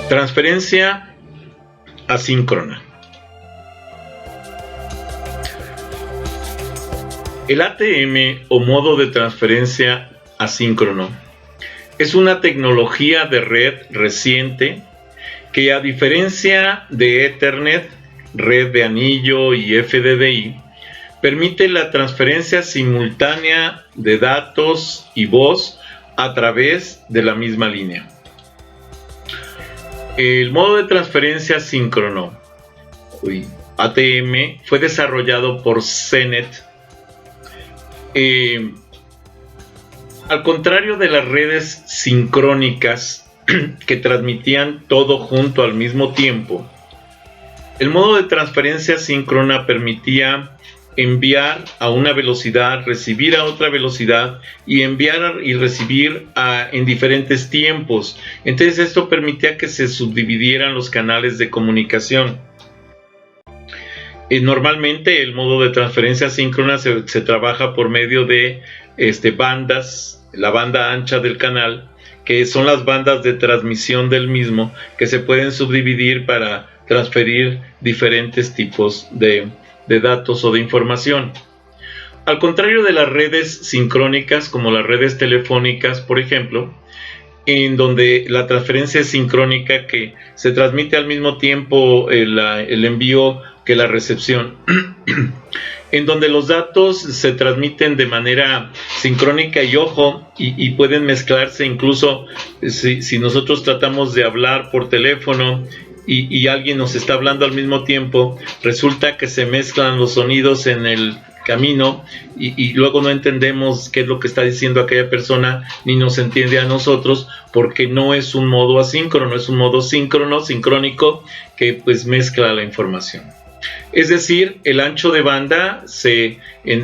Transferencia asíncrona. El ATM o modo de transferencia asíncrono es una tecnología de red reciente que, a diferencia de Ethernet, red de anillo y FDDI, permite la transferencia simultánea de datos y voz a través de la misma línea. El modo de transferencia asíncrono, ATM, fue desarrollado por CENET. Al contrario de las redes sincrónicas que transmitían todo junto al mismo tiempo, el modo de transferencia síncrona permitía enviar a una velocidad, recibir a otra velocidad y enviar y recibir en diferentes tiempos. Entonces esto permitía que se subdividieran los canales de comunicación. Normalmente el modo de transferencia síncrona se trabaja por medio de bandas, la banda ancha del canal, que son las bandas de transmisión del mismo, que se pueden subdividir para transferir diferentes tipos de datos o de información. Al contrario de las redes sincrónicas, como las redes telefónicas, por ejemplo, en donde la transferencia es sincrónica, que se transmite al mismo tiempo el envío que la recepción, en donde los datos se transmiten de manera sincrónica y pueden mezclarse. Incluso si nosotros tratamos de hablar por teléfono y alguien nos está hablando al mismo tiempo, resulta que se mezclan los sonidos en el camino y luego no entendemos qué es lo que está diciendo aquella persona, ni nos entiende a nosotros, porque no es un modo asíncrono, es un modo sincrónico que pues mezcla la información. Es decir, el ancho de banda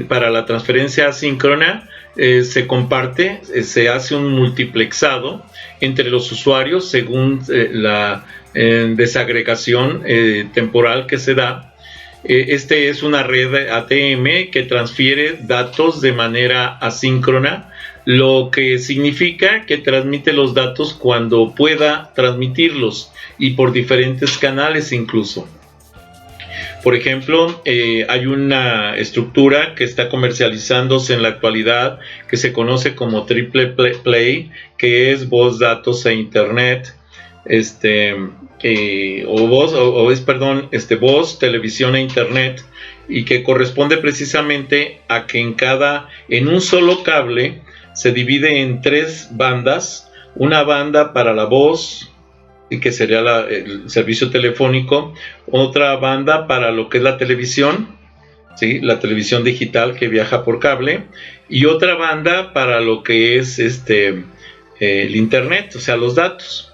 para la transferencia asíncrona se comparte, se hace un multiplexado entre los usuarios según la desagregación temporal que se da. Es una red ATM que transfiere datos de manera asíncrona, lo que significa que transmite los datos cuando pueda transmitirlos y por diferentes canales incluso. Por ejemplo, hay una estructura que está comercializándose en la actualidad que se conoce como Triple Play, que es voz, datos e internet, voz, televisión e internet, y que corresponde precisamente a que en un solo cable se divide en 3 bandas: una banda para la voz, y que sería el servicio telefónico, otra banda para lo que es la televisión, ¿sí? La televisión digital que viaja por cable, y otra banda para lo que es el internet, o sea, los datos.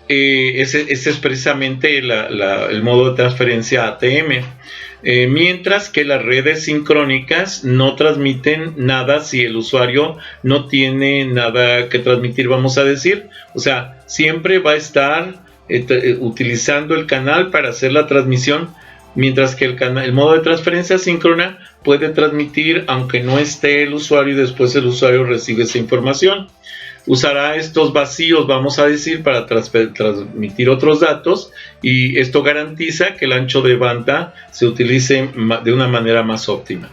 Ese es precisamente el modo de transferencia ATM. Mientras que las redes sincrónicas no transmiten nada si el usuario no tiene nada que transmitir, vamos a decir. O sea, siempre va a estar utilizando el canal para hacer la transmisión, mientras que el modo de transferencia síncrona puede transmitir aunque no esté el usuario, y después el usuario recibe esa información. Usará estos vacíos, vamos a decir, para transmitir otros datos, y esto garantiza que el ancho de banda se utilice de una manera más óptima.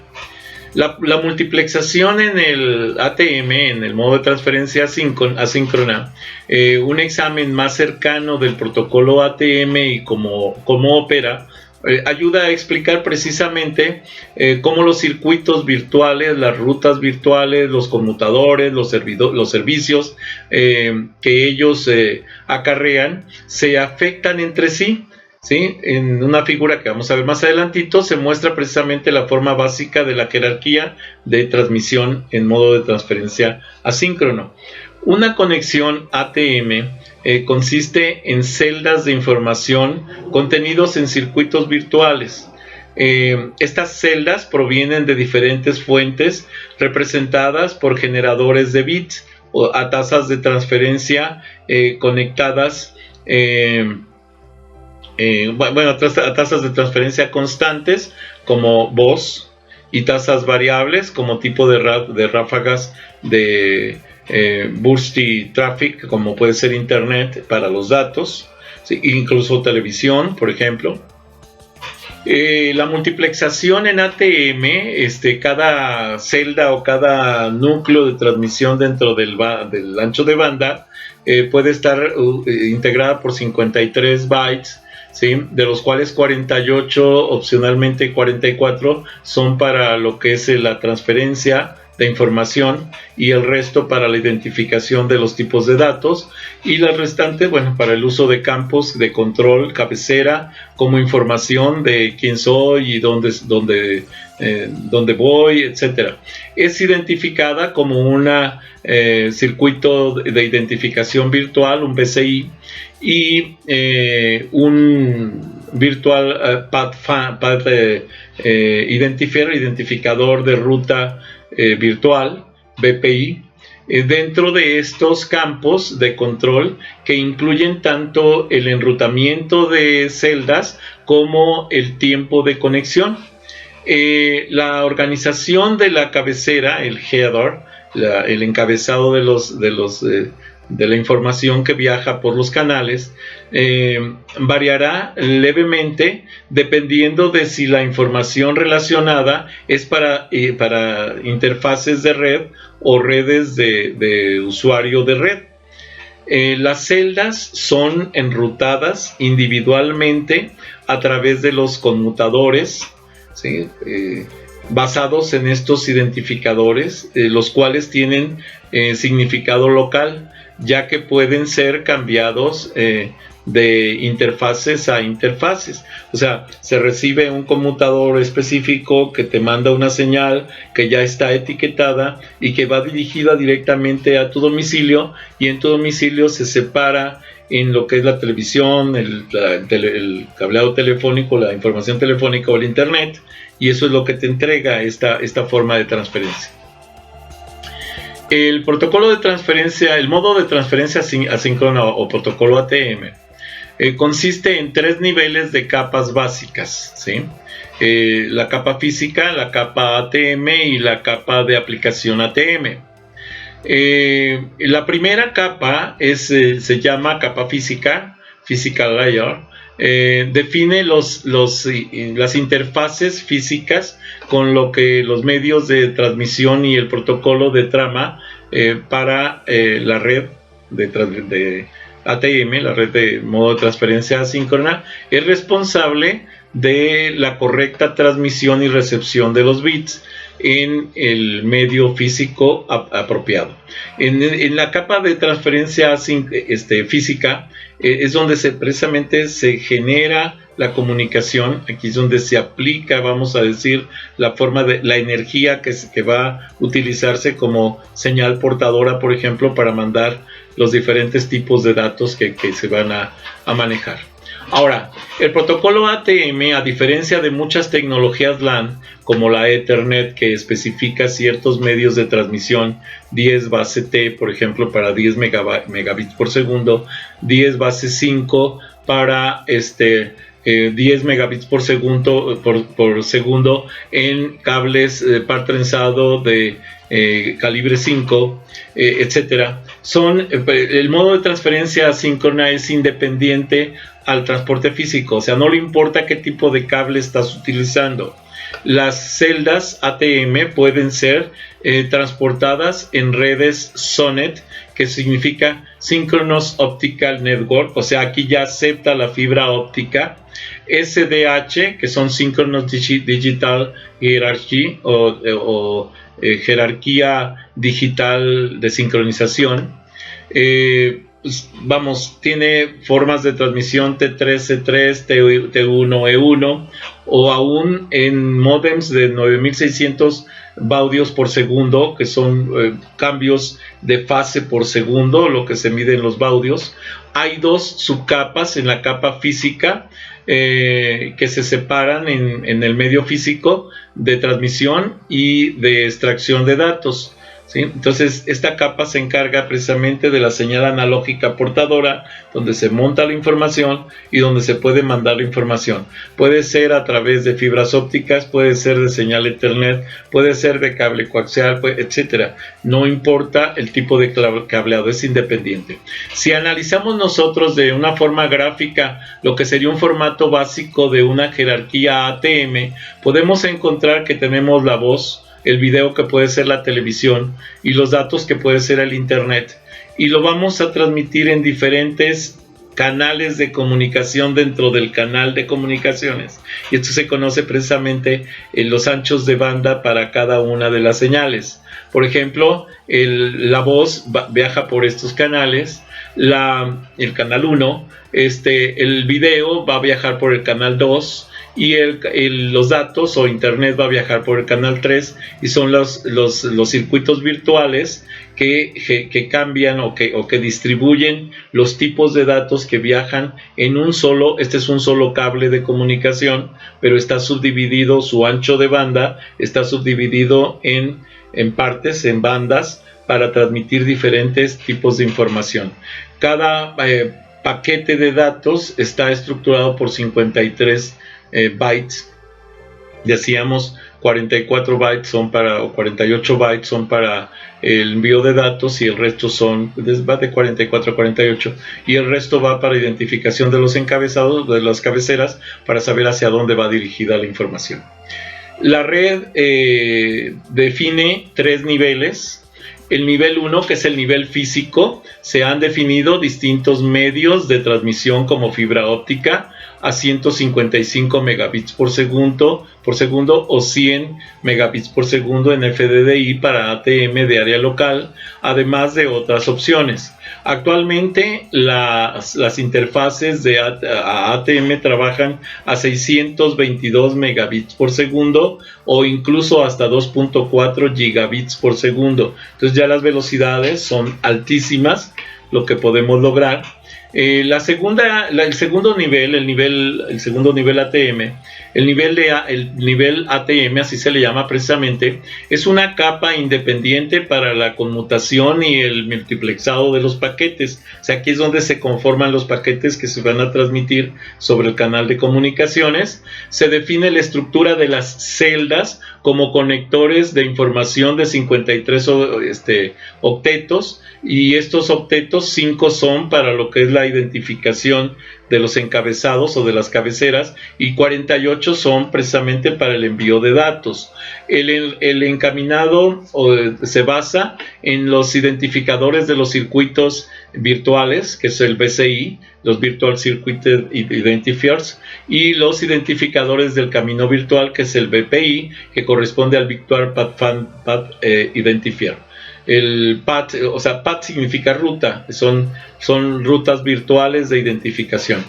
La multiplexación en el ATM, en el modo de transferencia asíncrona, un examen más cercano del protocolo ATM y cómo opera, ayuda a explicar precisamente cómo los circuitos virtuales, las rutas virtuales, los conmutadores, los servicios que ellos acarrean se afectan entre sí, ¿sí? En una figura que vamos a ver más adelantito se muestra precisamente la forma básica de la jerarquía de transmisión en modo de transferencia asíncrono. Una conexión ATM consiste en celdas de información contenidos en circuitos virtuales. Estas celdas provienen de diferentes fuentes representadas por generadores de bits o a tasas de transferencia conectadas, a tasas de transferencia constantes como voz, y tasas variables como tipo de ráfagas de bursty traffic, como puede ser internet para los datos. ¿sí? Incluso televisión, por ejemplo. La multiplexación en ATM, cada celda o cada núcleo de transmisión dentro del ancho de banda puede estar integrada por 53 bytes, ¿sí? De los cuales 48, opcionalmente 44, son para lo que es la transferencia de información y el resto para la identificación de los tipos de datos, y la restante, bueno, para el uso de campos de control, cabecera, como información de quién soy y dónde voy, etcétera. Es identificada como un circuito de identificación virtual, un BCI, y un Virtual Path Identifier, identificador de ruta virtual, BPI, dentro de estos campos de control que incluyen tanto el enrutamiento de celdas como el tiempo de conexión. La organización de la cabecera, el header, el encabezado de la información que viaja por los canales, variará levemente dependiendo de si la información relacionada es para interfaces de red o redes de usuario de red. Las celdas son enrutadas individualmente a través de los conmutadores, ¿sí? Basados en estos identificadores, los cuales tienen significado local, ya que pueden ser cambiados de interfaces a interfaces. O sea, se recibe un conmutador específico que te manda una señal que ya está etiquetada y que va dirigida directamente a tu domicilio, y en tu domicilio se separa en lo que es la televisión, el cableado telefónico, la información telefónica o el internet, y eso es lo que te entrega esta forma de transferencia. El protocolo de transferencia, el modo de transferencia asíncrona o protocolo ATM, consiste en 3 niveles de capas básicas, ¿sí? La capa física, la capa ATM y la capa de aplicación ATM. La primera capa se llama capa física, physical layer. Define las interfaces físicas con lo que los medios de transmisión y el protocolo de trama para la red de ATM, la red de modo de transferencia asíncrona, es responsable de la correcta transmisión y recepción de los bits en el medio físico apropiado. En la capa de transferencia física es donde precisamente se genera la comunicación. Aquí es donde se aplica, vamos a decir, la energía que va a utilizarse como señal portadora, por ejemplo, para mandar los diferentes tipos de datos que se van a manejar. Ahora, el protocolo ATM, a diferencia de muchas tecnologías LAN, como la Ethernet, que especifica ciertos medios de transmisión, 10 base T, por ejemplo, para 10 megabits por segundo, 10 base 5 para 10 megabits por segundo, por segundo en cables par trenzado de calibre 5, etcétera. El modo de transferencia asíncrona es independiente al transporte físico, o sea, no le importa qué tipo de cable estás utilizando. Las celdas ATM pueden ser transportadas en redes SONET, que significa Synchronous Optical Network, o sea, aquí ya acepta la fibra óptica. SDH, que son Synchronous Digital Hierarchy o jerarquía digital de sincronización. Tiene formas de transmisión T3, C3, T1, E1, o aún en módems de 9600 baudios por segundo, que son cambios de fase por segundo, lo que se mide en los baudios. Hay 2 subcapas en la capa física que se separan en el medio físico de transmisión y de extracción de datos. ¿sí? Entonces, esta capa se encarga precisamente de la señal analógica portadora, donde se monta la información y donde se puede mandar la información. Puede ser a través de fibras ópticas, puede ser de señal Ethernet, puede ser de cable coaxial, etcétera. No importa el tipo de cableado, es independiente. Si analizamos nosotros de una forma gráfica lo que sería un formato básico de una jerarquía ATM, podemos encontrar que tenemos la voz, el video que puede ser la televisión y los datos que puede ser el internet, y lo vamos a transmitir en diferentes canales de comunicación dentro del canal de comunicaciones, y esto se conoce precisamente en los anchos de banda para cada una de las señales. Por ejemplo, la voz viaja por estos canales, el canal 1, el video va a viajar por el canal 2, y los datos o internet va a viajar por el canal 3, y son los circuitos virtuales que cambian o que distribuyen los tipos de datos que viajan en un solo cable de comunicación, pero está subdividido, su ancho de banda está subdividido en partes, en bandas, para transmitir diferentes tipos de información. Cada paquete de datos está estructurado por 53 bytes. Decíamos 44 bytes son o 48 bytes son para el envío de datos, y el resto va de 44 a 48, y el resto va para identificación de los encabezados, de las cabeceras, para saber hacia dónde va dirigida la información. La red define 3 niveles. El nivel 1, que es el nivel físico, se han definido distintos medios de transmisión como fibra óptica a 155 megabits por segundo o 100 megabits por segundo en FDDI para ATM de área local, además de otras opciones. Actualmente las interfaces de ATM trabajan a 622 megabits por segundo o incluso hasta 2.4 gigabits por segundo. Entonces ya las velocidades son altísimas, lo que podemos lograr. El segundo nivel ATM, el nivel ATM, así se le llama precisamente, es una capa independiente para la conmutación y el multiplexado de los paquetes. O sea, aquí es donde se conforman los paquetes que se van a transmitir sobre el canal de comunicaciones. Se define la estructura de las celdas como conectores de información de 53 octetos, y estos octetos, 5 son para lo que es la identificación de los encabezados o de las cabeceras, y 48 son precisamente para el envío de datos. El encaminado se basa en los identificadores de los circuitos virtuales, que es el VCI, los Virtual Circuit Identifiers, y los identificadores del camino virtual, que es el VPI, que corresponde al Virtual Path Identifier. El path, o sea, path significa ruta, son rutas virtuales de identificación.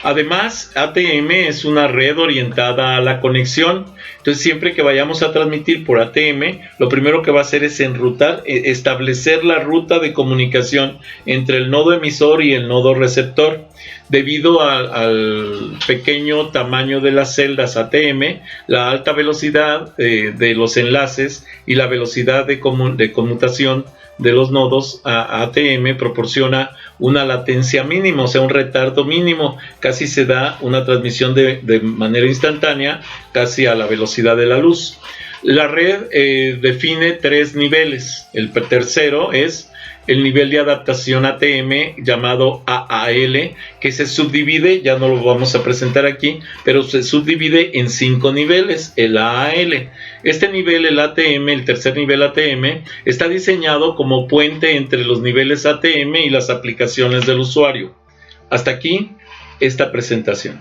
Además, ATM es una red orientada a la conexión. Entonces, siempre que vayamos a transmitir por ATM, lo primero que va a hacer es establecer la ruta de comunicación entre el nodo emisor y el nodo receptor. Debido al pequeño tamaño de las celdas ATM, la alta velocidad de los enlaces y la velocidad de conmutación de los nodos a ATM proporciona una latencia mínima, o sea, un retardo mínimo. Casi se da una transmisión de manera instantánea, casi a la velocidad de la luz. La red define 3 niveles. El tercero es el nivel de adaptación ATM llamado AAL, que se subdivide, ya no lo vamos a presentar aquí, pero se subdivide en 5 niveles, el AAL. Este nivel, el ATM, el tercer nivel ATM, está diseñado como puente entre los niveles ATM y las aplicaciones del usuario. Hasta aquí esta presentación.